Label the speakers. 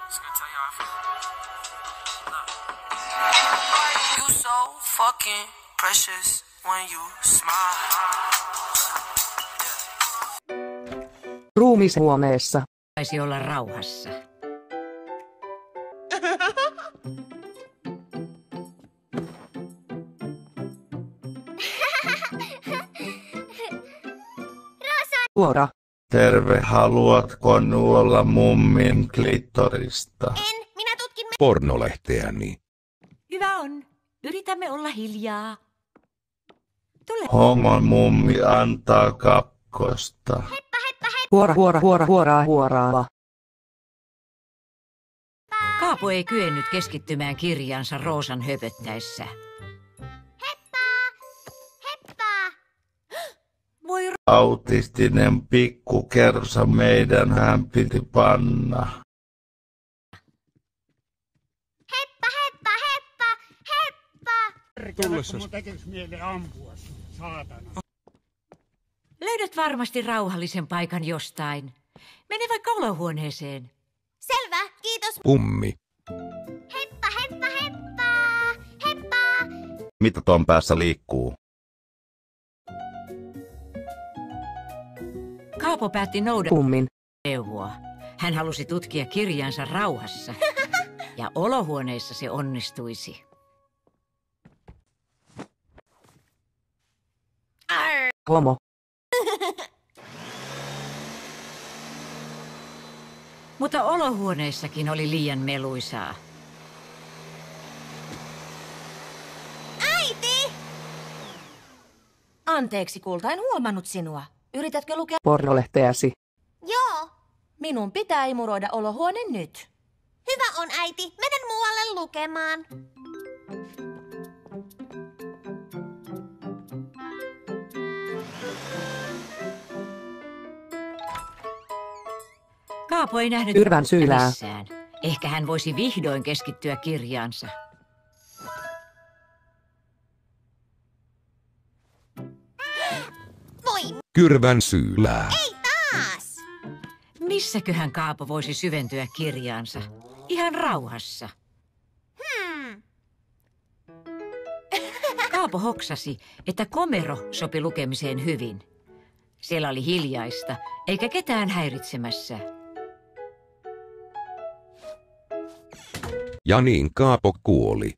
Speaker 1: Just gonna tell you how I feel. Look. You so fucking precious when you smile.
Speaker 2: Ruumishuoneessa.
Speaker 3: Taisi olla rauhassa.
Speaker 2: Huora.
Speaker 4: Terve, haluatko nuolla mummin klittorista?
Speaker 5: En, minä tutkin
Speaker 6: Pornolehteäni.
Speaker 3: Hyvä on. Yritämme olla hiljaa. Tule.
Speaker 4: Homon mummi antaa kakkosta.
Speaker 2: Huoraa.
Speaker 3: Kaapo ei kyennyt keskittymään kirjaansa Roosan höpöttäessä.
Speaker 5: Heppaa!
Speaker 3: Voi
Speaker 4: Autistinen pikkukersa meidän hän piti panna.
Speaker 5: Heppa!
Speaker 7: Mun tekeks mieli ampua sut, saatana.
Speaker 3: löydät varmasti rauhallisen paikan jostain. Mene vaikka olohuoneeseen.
Speaker 5: Selvä, kiitos.
Speaker 6: Ummi.
Speaker 5: Heppa!
Speaker 4: Mitä ton päässä liikkuu?
Speaker 3: Kaapo päätti noudattaa
Speaker 2: Kummin.
Speaker 3: neuvoa. Hän halusi tutkia kirjaansa rauhassa. Ja olohuoneessa se onnistuisi.
Speaker 2: Homo.
Speaker 3: Mutta olohuoneessakin oli liian meluisaa.
Speaker 5: Äiti!
Speaker 8: Anteeksi, kulta, en huomannut sinua. Yritätkö lukea?
Speaker 2: Pornolehteäsi.
Speaker 5: Joo,
Speaker 8: Minun pitää imuroida olohuone nyt.
Speaker 5: hyvä on äiti. Menen muualle lukemaan.
Speaker 3: Kaapo ei nähnyt
Speaker 2: Tyrvän syylää.
Speaker 3: missään. Ehkä hän voisi vihdoin keskittyä kirjaansa.
Speaker 5: Voi,
Speaker 6: Kyrvän syylää.
Speaker 5: taas!
Speaker 3: Missäköhän Kaapo voisi syventyä kirjaansa? Ihan rauhassa. Kaapo hoksasi, että komero sopi lukemiseen hyvin. Siellä oli hiljaista, eikä ketään häiritsemässä.
Speaker 6: Ja niin Kaapo kuoli.